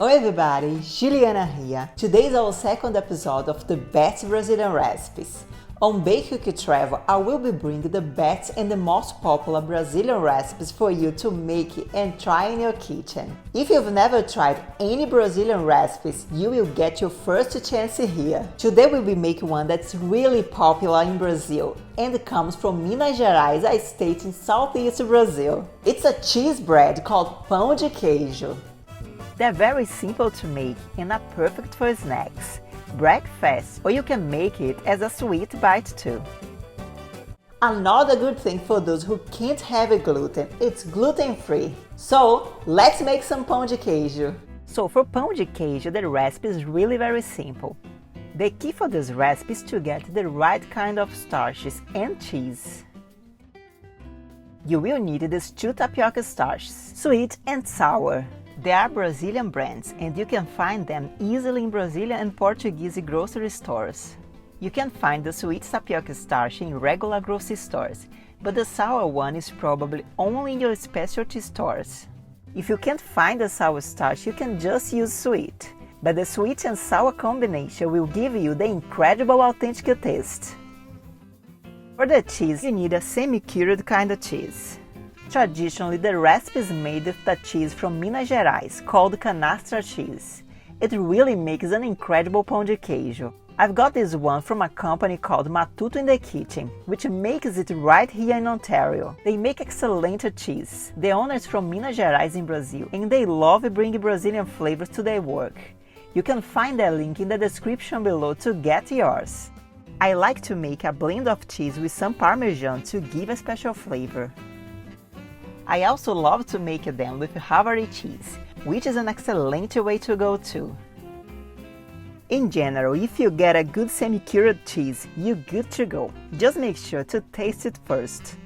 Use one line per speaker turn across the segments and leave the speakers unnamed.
Oi everybody, Juliana here. Today is our second episode of the best Brazilian recipes. On Bake Cook Travel, I will be bringing the best and the most popular Brazilian recipes for you to make and try in your kitchen. If you've never tried any Brazilian recipes, you will get your first chance here. Today we'll be making one that's really popular in Brazil and comes from Minas Gerais, a state in southeast Brazil. It's a cheese bread called pão de queijo. They're very simple to make and are perfect for snacks, breakfast, or you can make it as a sweet bite too. Another good thing for those who can't have gluten, it's gluten-free. So, let's make some pão de queijo. So for pão de queijo, the recipe is really very simple. The key for this recipe is to get the right kind of starches and cheese. You will need these two tapioca starches, sweet and sour. They are Brazilian brands and you can find them easily in Brazilian and Portuguese grocery stores. You can find the sweet tapioca starch in regular grocery stores, but the sour one is probably only in your specialty stores. If you can't find the sour starch, you can just use sweet, but the sweet and sour combination will give you the incredible authentic taste. For the cheese, you need a semi-cured kind of cheese. Traditionally, the recipe is made with the cheese from Minas Gerais, called canastra cheese. It really makes an incredible pão de queijo. I've got this one from a company called Matuto in the Kitchen, which makes it right here in Ontario. They make excellent cheese. The owner is from Minas Gerais in Brazil, and they love bringing Brazilian flavors to their work. You can find the link in the description below to get yours. I like to make a blend of cheese with some Parmesan to give a special flavor. I also love to make them with Havarti cheese, which is an excellent way to go too. In general, if you get a good semi-cured cheese, you're good to go. Just make sure to taste it first.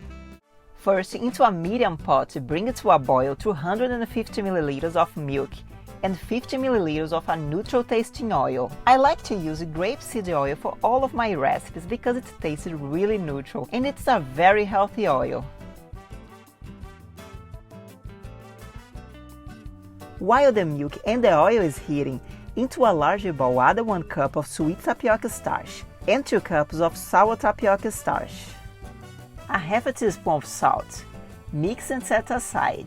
First, into a medium pot, bring it to a boil 250 ml of milk and 50 ml of a neutral tasting oil. I like to use grapeseed oil for all of my recipes because it tastes really neutral and it's a very healthy oil. While the milk and the oil is heating, into a large bowl add 1 cup of sweet tapioca starch and 2 cups of sour tapioca starch. A half a teaspoon of salt. Mix and set aside.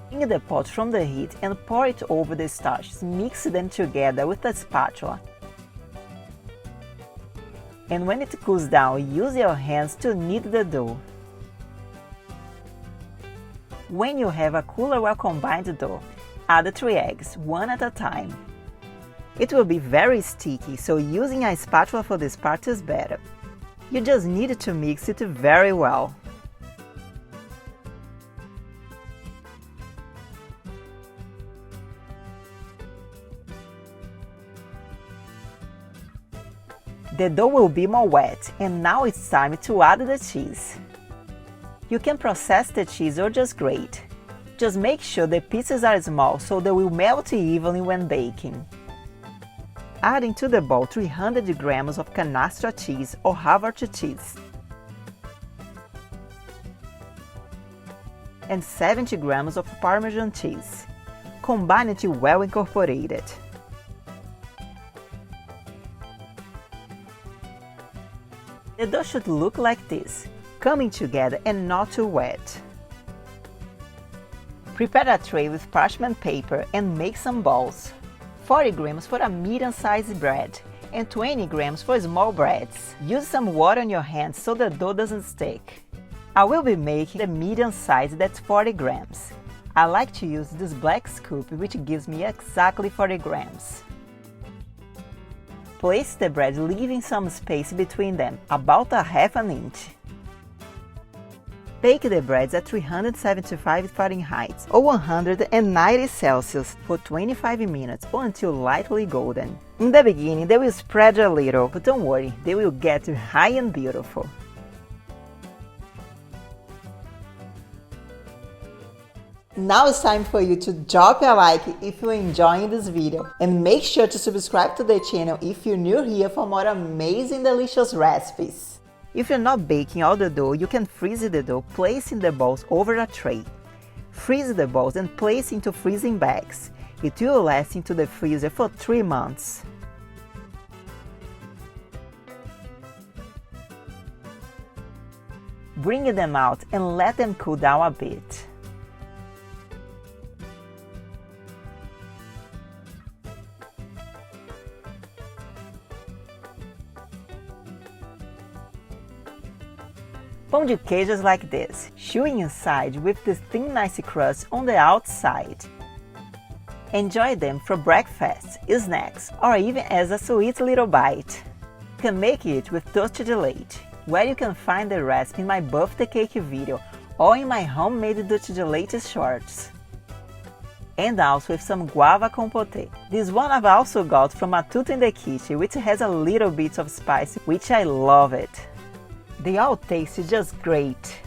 Bring the pot from the heat and pour it over the starches. Mix them together with a spatula. And when it cools down, use your hands to knead the dough. When you have a cooler well-combined dough, add 3 eggs, one at a time. It will be very sticky, so using a spatula for this part is better. You just need to mix it very well. The dough will be more wet, and now it's time to add the cheese. You can process the cheese or just grate. Just make sure the pieces are small so they will melt evenly when baking. Add into the bowl 300 grams of canastra cheese or Havarti cheese and 70 grams of Parmesan cheese. Combine it well incorporated. The dough should look like this, coming together and not too wet. Prepare a tray with parchment paper and make some balls. 40 grams for a medium-sized bread and 20 grams for small breads. Use some water on your hands so the dough doesn't stick. I will be making the medium size that's 40 grams. I like to use this black scoop which gives me exactly 40 grams. Place the bread leaving some space between them, about a half an inch. Bake the breads at 375 Fahrenheit or 190 Celsius for 25 minutes or until lightly golden. In the beginning they will spread a little, but don't worry, they will get high and beautiful. Now it's time for you to drop a like if you're enjoying this video and make sure to subscribe to the channel if you're new here for more amazing delicious recipes. If you're not baking all the dough, you can freeze the dough placing the balls over a tray. Freeze the balls and place into freezing bags. It will last into the freezer for 3 months. Bring them out and let them cool down a bit. Pão de queijo is like this, chewy inside with this thin nice crust on the outside. Enjoy them for breakfast, snacks, or even as a sweet little bite. You can make it with toasted leite, where you can find the recipe in my birthday cake video or in my homemade dulce de leite shorts. And also with some guava compote. This one I've also got from Matuto in the Kitchen, which has a little bit of spice, which I love it. They all taste just great.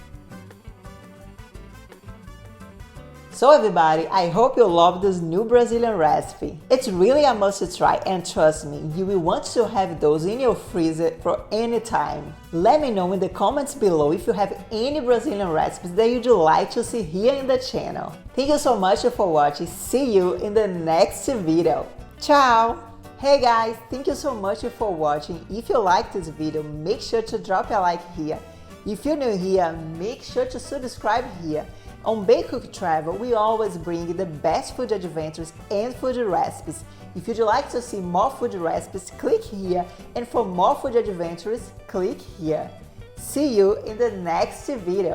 So everybody, I hope you love this new Brazilian recipe. It's really a must try, and trust me, you will want to have those in your freezer for any time. Let me know in the comments below if you have any Brazilian recipes that you'd like to see here in the channel. Thank you so much for watching. See you in the next video. Ciao! Hey guys, thank you so much for watching. If you like this video, make sure to drop a like here. If you're new here, make sure to subscribe here. On Bake Cook Travel, we always bring the best food adventures and food recipes. If you'd like to see more food recipes, click here, and for more food adventures, click here. See you in the next video.